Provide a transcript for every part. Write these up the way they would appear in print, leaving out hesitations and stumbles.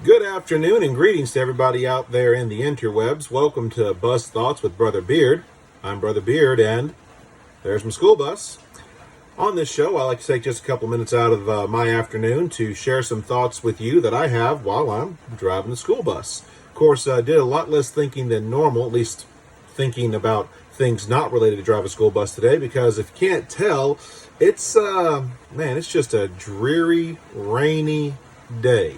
Good afternoon and greetings to everybody out there in the interwebs. Welcome to Bus Thoughts with Brother Beard. I'm Brother Beard, and there's my school bus. On this show, I like to take just a couple minutes out of my afternoon to share some thoughts with you that I have while I'm driving the school bus. Of course, I did a lot less thinking than normal, at least thinking about things not related to drive a school bus today, because if you can't tell, it's just a dreary, rainy day.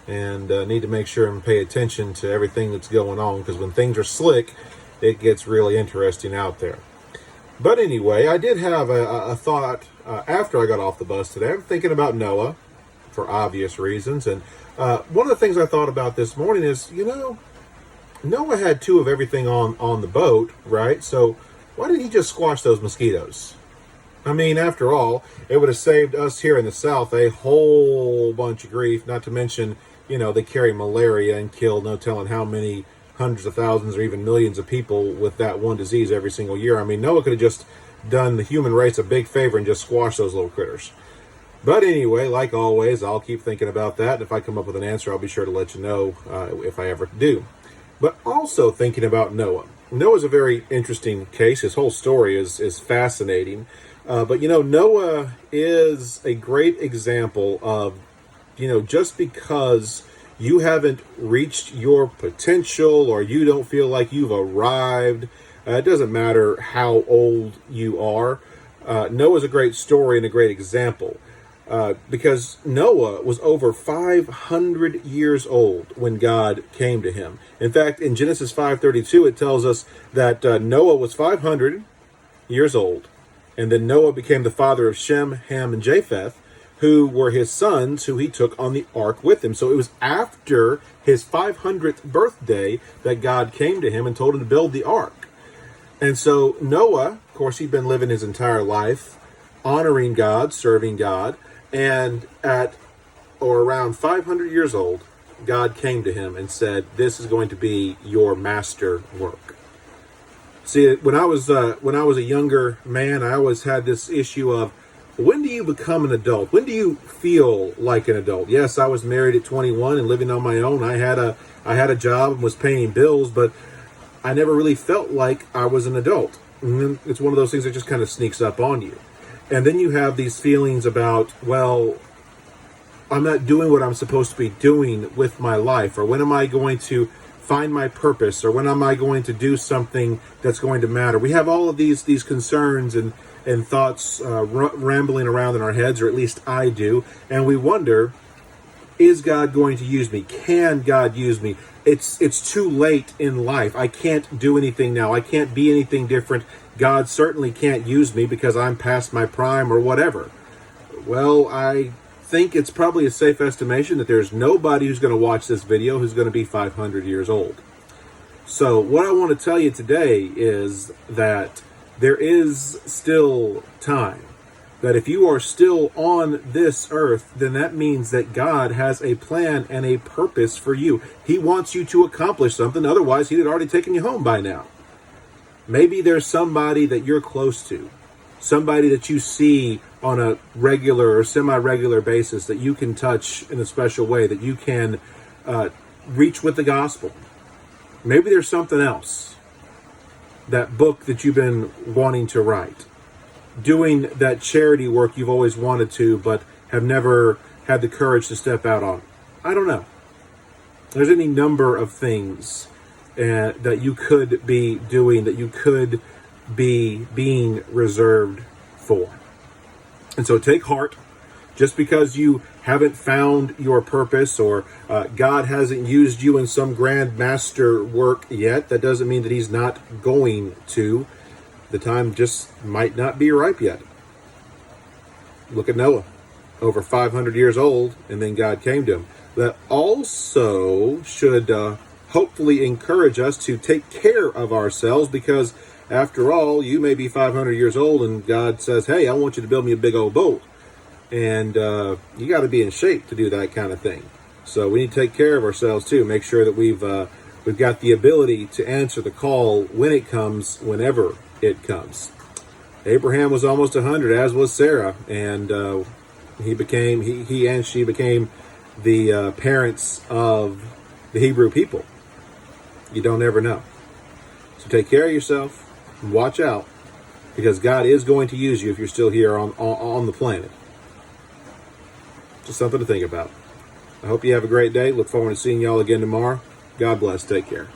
And need to make sure and pay attention to everything that's going on, because when things are slick, it gets really interesting out there. But anyway, I did have a thought after I got off the bus today. I'm thinking about Noah for obvious reasons. And one of the things I thought about this morning is, Noah had two of everything on the boat, right? So why didn't he just squash those mosquitoes? I mean, after all, it would have saved us here in the South a whole bunch of grief, not to mention, they carry malaria and kill no telling how many hundreds of thousands or even millions of people with that one disease every single year. I mean, Noah could have just done the human race a big favor and just squashed those little critters. But anyway, like always, I'll keep thinking about that. And if I come up with an answer, I'll be sure to let you know if I ever do. But also thinking about Noah. Noah's a very interesting case. His whole story is fascinating. But Noah is a great example of, just because you haven't reached your potential or you don't feel like you've arrived, it doesn't matter how old you are. Noah's a great story and a great example because Noah was over 500 years old when God came to him. In fact, in Genesis 5:32, it tells us that Noah was 500 years old. And then Noah became the father of Shem, Ham, and Japheth, who were his sons, who he took on the ark with him. So it was after his 500th birthday that God came to him and told him to build the ark. And so Noah, of course, he'd been living his entire life honoring God, serving God. And around 500 years old, God came to him and said, "This is going to be your master work." See, when I was a younger man, I always had this issue of, when do you become an adult? When do you feel like an adult? Yes, I was married at 21 and living on my own. I had a job and was paying bills, but I never really felt like I was an adult. And it's one of those things that just kind of sneaks up on you. And then you have these feelings about, well, I'm not doing what I'm supposed to be doing with my life, or when am I going to find my purpose, or when am I going to do something that's going to matter? We have all of these concerns and thoughts rambling around in our heads, or at least I do, and we wonder, is God going to use me? Can God use me? It's too late in life. I can't do anything now. I can't be anything different. God certainly can't use me because I'm past my prime or whatever. Well, I think it's probably a safe estimation that there's nobody who's going to watch this video who's going to be 500 years old. So what I want to tell you today is that there is still time. That if you are still on this earth, then that means that God has a plan and a purpose for you. He wants you to accomplish something. Otherwise, he'd have already taken you home by now. Maybe there's somebody that you're close to, somebody that you see on a regular or semi-regular basis that you can touch in a special way, that you can reach with the gospel. Maybe there's something else. That book that you've been wanting to write. Doing that charity work you've always wanted to, but have never had the courage to step out on. I don't know. There's any number of things that you could be doing, that you could be being reserved for. And so take heart. Just because you haven't found your purpose, or God hasn't used you in some grand master work yet, that doesn't mean that he's not going to. The time just might not be ripe yet. Look at Noah, over 500 years old, and then God came to him. That also should hopefully encourage us to take care of ourselves, because after all, you may be 500 years old and God says, "Hey, I want you to build me a big old boat." And you got to be in shape to do that kind of thing. So we need to take care of ourselves too. Make sure that we've got the ability to answer the call when it comes, whenever it comes. Abraham was almost 100, as was Sarah, and he and she became the parents of the Hebrew people. You don't ever know. So take care of yourself and watch out, because God is going to use you if you're still here on the planet. Just something to think about. I hope you have a great day. Look forward to seeing y'all again tomorrow. God bless. Take care.